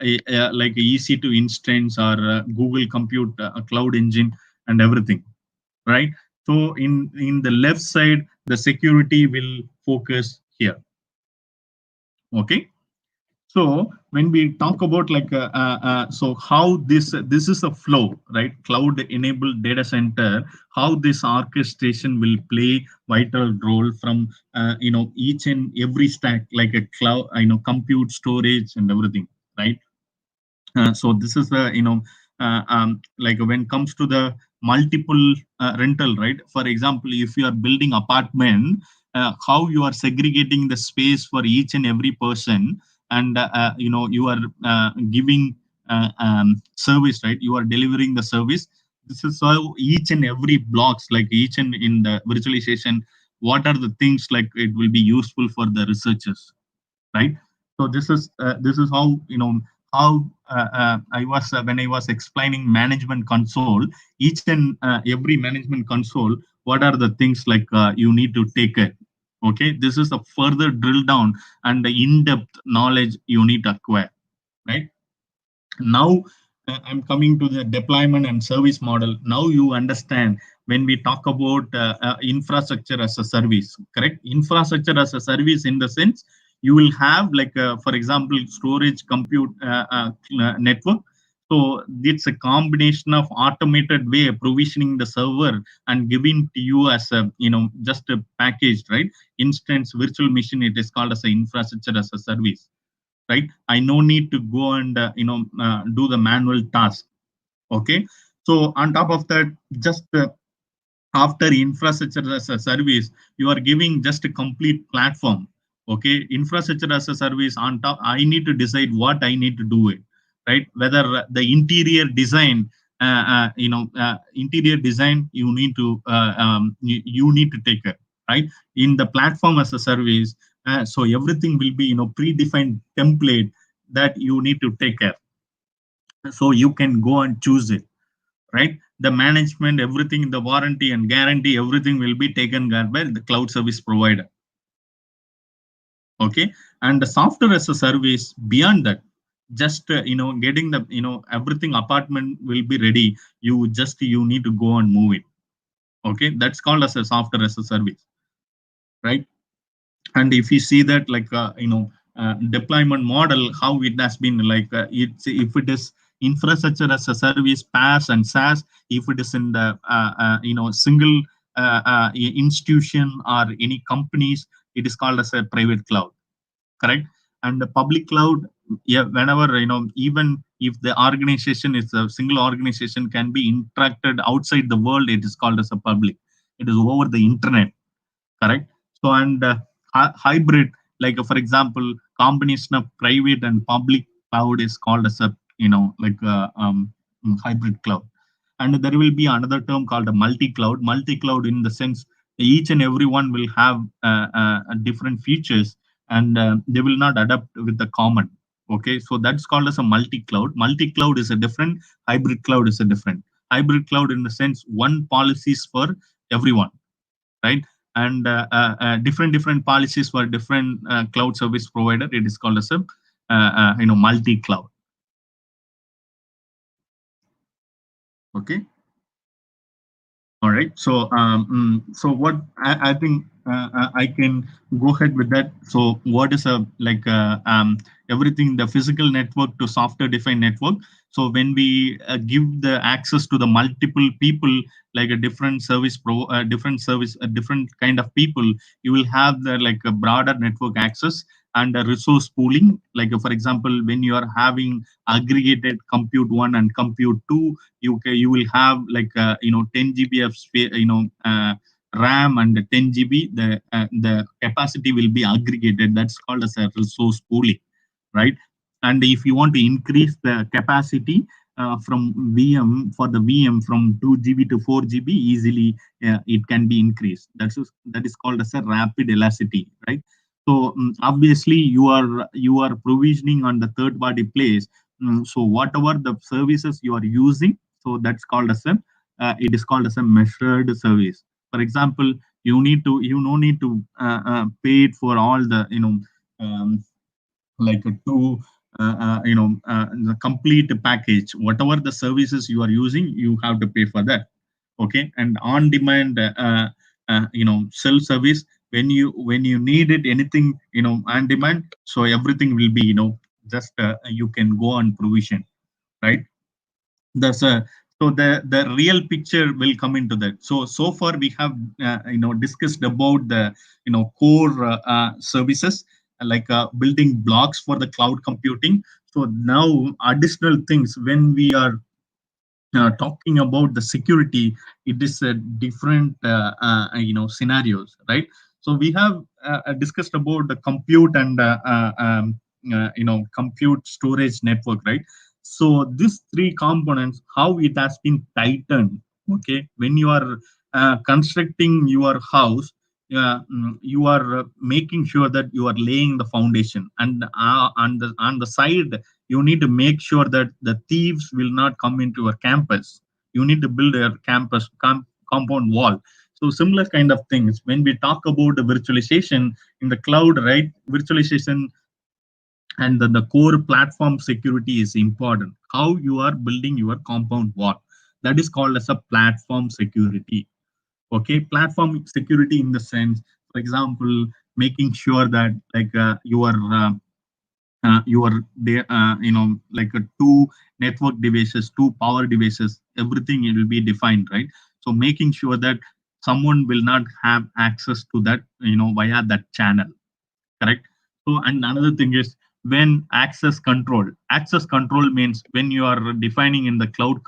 like EC2 instance, or Google Compute Cloud Engine, and everything, right? So in the left side, the security will focus here. Okay. So when we talk about like so how this is a flow, right? Cloud enabled data center, how this orchestration will play vital role from each and every stack, like a cloud, compute, storage, and everything, right? So this is the like when it comes to the multiple rental, right? For example, if you are building apartment, how you are segregating the space for each and every person, and you are giving service, right? You are delivering the service. This is how each and every blocks, like each and in the virtualization, what are the things like it will be useful for the researchers, right? So this is how how I was when I was explaining management console, each and every management console, what are the things like you need to take it. Okay, this is a further drill down and the in-depth knowledge you need to acquire, right? Now I'm coming to the deployment and service model. Now you understand when we talk about infrastructure as a service, correct? Infrastructure as a service, in the sense you will have like for example, storage, compute, network. So it's a combination of automated way of provisioning the server and giving to you as a just a package, right? Instance, virtual machine, it is called as an infrastructure as a service, right? I no need to go and do the manual task. Okay. So on top of that, just after infrastructure as a service, you are giving just a complete platform. Okay, infrastructure as a service, on top I need to decide what I need to do it, right? Whether the interior design, interior design, you need to take it, right? In the platform as a service, so everything will be predefined template that you need to take care, so you can go and choose it, right? The management, everything, the warranty and guarantee, everything will be taken care by the cloud service provider. Okay, and the software as a service, beyond that, just getting the everything, apartment will be ready. You need to go and move it. Okay, that's called as a software as a service, right? And if you see that, like deployment model, how it has been, like it's, if it is infrastructure as a service, PaaS and SaaS, if it is in the single institution or any companies, it is called as a private cloud, correct? And the public cloud, yeah, whenever, even if the organization is a single organization, can be interacted outside the world, it is called as a public. It is over the internet, correct? So, and hybrid, like for example, combination of private and public cloud is called as a, hybrid cloud. And there will be another term called a multi-cloud. Multi-cloud, in the sense, each and every one will have different features, and they will not adapt with the common. Okay, so that's called as a multi-cloud. Multi-cloud is a different, hybrid cloud is a different. Hybrid cloud, in the sense, one policies for everyone, right? And different policies for different cloud service provider. It is called as a multi-cloud. Okay. All right. So, so what I think I can go ahead with that. So, what is a, like everything, the physical network to software-defined network. So, when we give the access to the multiple people, like a different service different service, a different kind of people, you will have the, like a broader network access and a resource pooling. Like for example, when you are having aggregated compute one and compute two, you will have like 10 GB of RAM and 10 GB. The capacity will be aggregated. That's called as a resource pooling, right? And if you want to increase the capacity from VM, for the VM from 2 GB to 4 GB, easily it can be increased. That is called as a rapid elasticity, right? So obviously you are provisioning on the third party place. So whatever the services you are using, so that's called as a it is called as a measured service. For example, you no need to pay it for all the um, like to the complete package. Whatever the services you are using, you have to pay for that. Okay. And on demand self service, when you need it, anything on demand, so everything will be just you can go on provision, right? That's a So the real picture will come into that. So far we have discussed about the core services, like building blocks for the cloud computing. So now additional things, when we are talking about the security, it is a different scenarios, right? So we have discussed about the compute and compute storage network, right? So these three components, how it has been tightened. Okay, when you are constructing your house, you are making sure that you are laying the foundation, and on the side, you need to make sure that the thieves will not come into your campus. You need to build a compound wall. So similar kind of things, when we talk about the virtualization in the cloud, right? Virtualization and the core platform security is important. How you are building your compound wall, that is called as a platform security. Okay, platform security in the sense, for example, making sure that, like your like two network devices, two power devices, everything, it will be defined, right? So making sure that someone will not have access to that via that channel, correct? So, and another thing is, when access control means, when you are defining in the cloud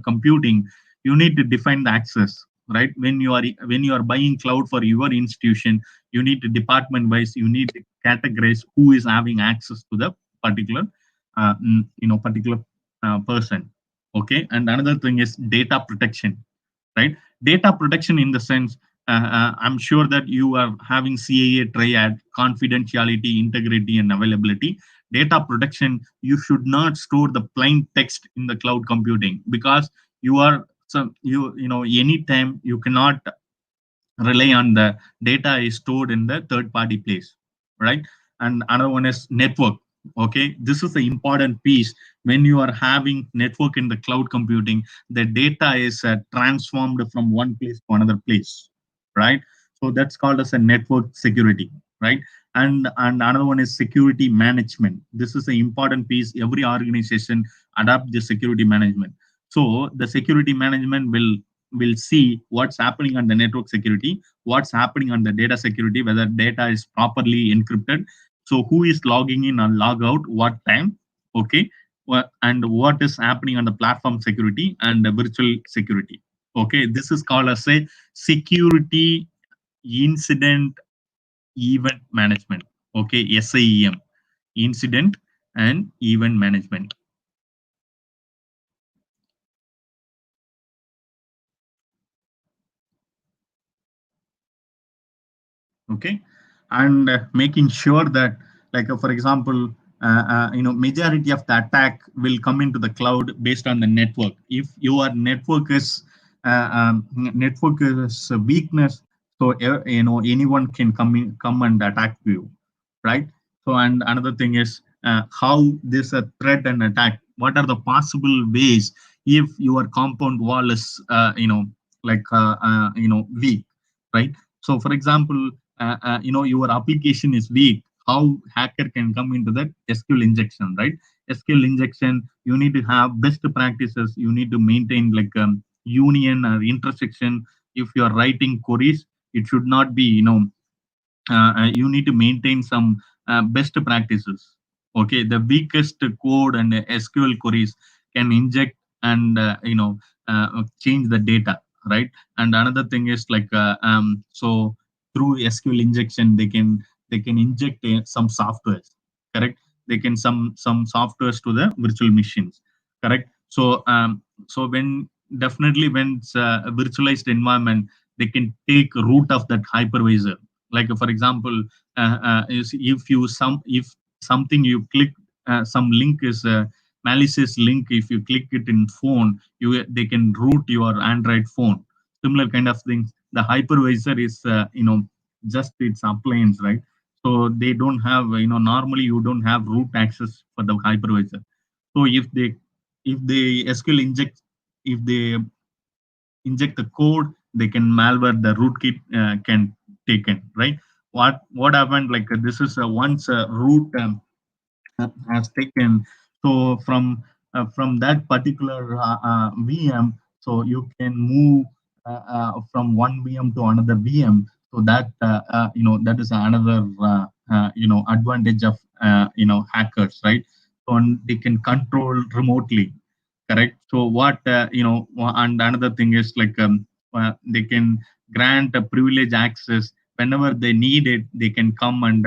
computing, you need to define the access, right? When you are buying cloud for your institution, you need to department wise, you need to categorize who is having access to the particular particular person. Okay. And another thing is data protection, right? Data protection in the sense, I'm sure that you are having CAA triad: confidentiality, integrity, and availability. Data protection, you should not store the plain text in the cloud computing, because you are some anytime you cannot rely on the data is stored in the third party place, right? And another one is network. Okay, this is the important piece. When you are having network in the cloud computing, the data is transformed from one place to another place, right? So that's called as a network security, right? And another one is security management. This is an important piece. Every organization adopt the security management. So the security management will see what's happening on the network security, what's happening on the data security, whether data is properly encrypted. So who is logging in and log out, what time, okay, and what is happening on the platform security and the virtual security. Okay, this is called as a security incident event management. Okay, SIEM, incident and event management. Okay, and making sure that, like for example, majority of the attack will come into the cloud based on the network. If your network is a weakness, so anyone can come and attack you, right? So, and another thing is how this a threat and attack. What are the possible ways if your compound wall is weak, right? So, for example, your application is weak. How hacker can come into that? SQL injection, right? SQL injection, you need to have best practices. You need to maintain like union or intersection. If you are writing queries, it should not be you need to maintain some best practices. Okay, the weakest code and SQL queries can inject and change the data, right? And another thing is like so through SQL injection, they can inject some softwares, correct? They can some softwares to the virtual machines, correct? So when definitely when it's a virtualized environment, they can take root of that hypervisor. Like for example, is if something you click, some link is a malicious link. If you click it in phone, they can root your Android phone. Similar kind of things. The hypervisor is just its appliance, right? So they don't have, normally you don't have root access for the hypervisor. So if they SQL if they inject the code, they can malware the rootkit can take in, right? What happened, like this is once a root has taken. So from that particular VM, so you can move from one VM to another VM. So that is another advantage of hackers, right? So and they can control remotely, correct? So and another thing is like they can grant a privilege access whenever they need it. They can come and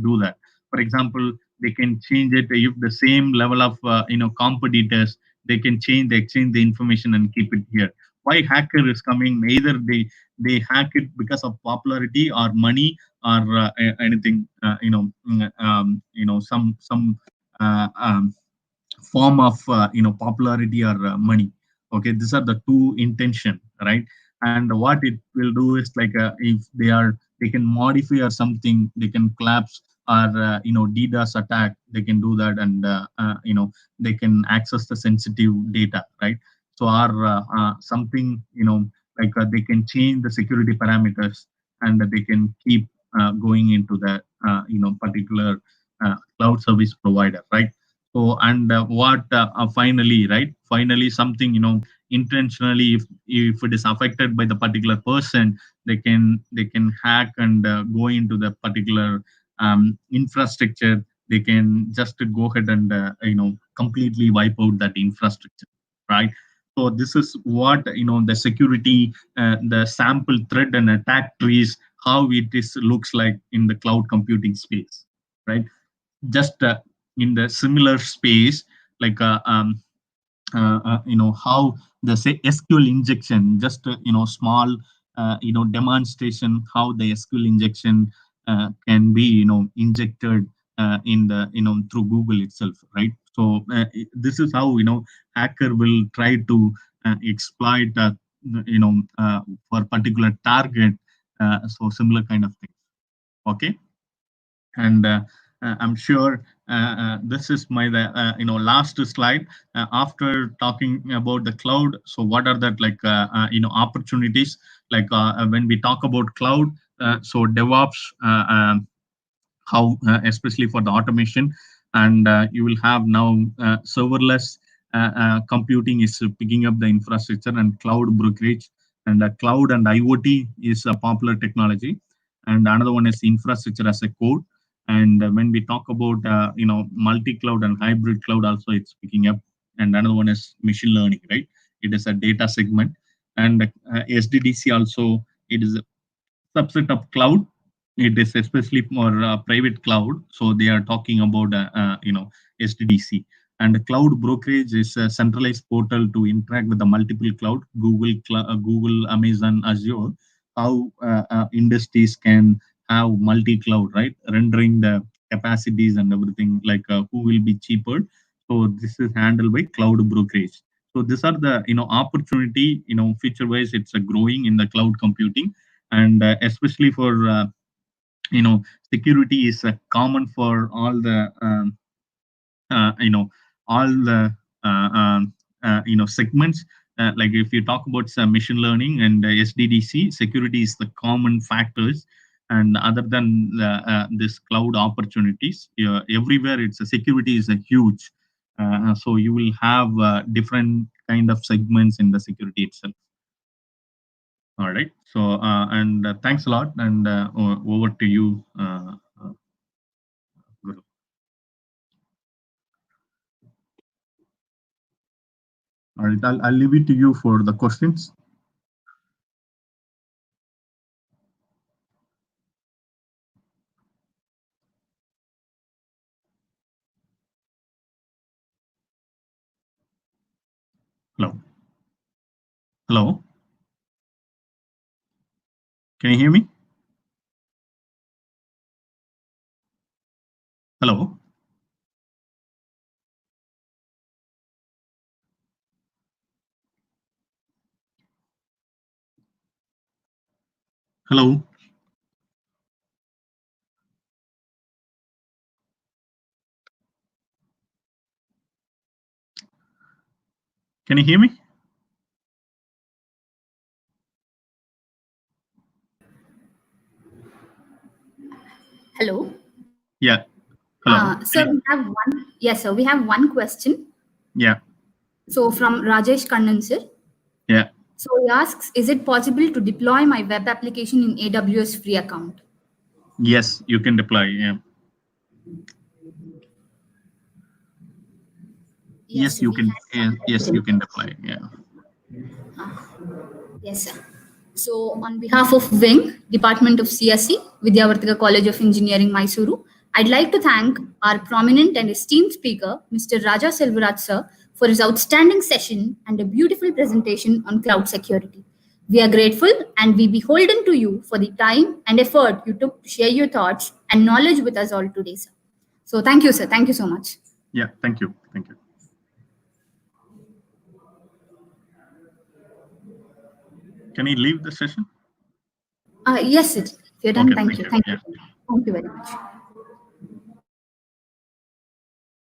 do that. For example, they can change it if the same level of competitors, they can exchange the information and keep it here. Why hacker is coming? Either they hack it because of popularity or money or anything, some uh, um, form of popularity or money. Okay, these are the two intention, right? And what it will do is like if they can modify or something, they can collapse or DDoS attack, they can do that. And they can access the sensitive data, right? So or something, like they can change the security parameters, and they can keep going into the particular cloud service provider, right? So, and what finally, right? Finally, something, intentionally, if it is affected by the particular person, they can hack and go into the particular infrastructure. They can just go ahead and completely wipe out that infrastructure, right? So this is what the security, the sample thread and attack trees, how it is looks like in the cloud computing space, right? Just in the similar space, like how the say SQL injection, just small demonstration how the SQL injection can be injected in the through Google itself, right? So this is how hacker will try to exploit for particular target. So similar kind of thing. Okay, and I'm sure this is my last slide after talking about the cloud. So what are that like opportunities, like when we talk about cloud, So DevOps, how especially for the automation, and you will have now serverless computing is picking up the infrastructure, and cloud brokerage, and cloud and IoT is a popular technology, and another one is infrastructure as a code. And when we talk about multi-cloud and hybrid cloud, also it's picking up. And another one is machine learning, right? It is a data segment. And SDDC also, it is a subset of cloud. It is especially for private cloud. So they are talking about SDDC. And the cloud brokerage is a centralized portal to interact with the multiple cloud, Google, Amazon, Azure. How industries can have multi-cloud, right? Rendering the capacities and everything, like who will be cheaper. So this is handled by cloud brokerage. So these are the opportunity, feature wise, it's growing in the cloud computing. And especially for security is common for all the uh, you know all the segments. Like if you talk about machine learning and SDDC, security is the common factors. And other than this cloud opportunities, everywhere it's security is a huge. So you will have different kind of segments in the security itself. All right. So, and thanks a lot. And over to you, Guru. All right. I'll leave it to you for the questions. Hello. Hello. Can you hear me? Hello. Hello. Can you hear me? Hello. Yeah. Hello. Sir, we have one. Yes, sir. We have one question. Yeah. So from Rajesh Kannan, sir. Yeah. So he asks, is it possible to deploy my web application in AWS free account? Yes, you can deploy. Yeah. Yes, Yes, sir. you We can. had Yes, you can deploy. Yeah. Yes, sir. So, on behalf of Wing, Department of CSE, Vidyavartika College of Engineering, Mysuru, I'd like to thank our prominent and esteemed speaker, Mr. Raja Selvaraj, sir, for his outstanding session and a beautiful presentation on cloud security. We are grateful and we beholden to you for the time and effort you took to share your thoughts and knowledge with us all today, sir. So, thank you, sir. Thank you so much. Yeah. Thank you. Thank you. Can you leave the session? Yes, sir. If you're done, Okay. thank Thank you. you. Thank you. Yeah. Thank you very much.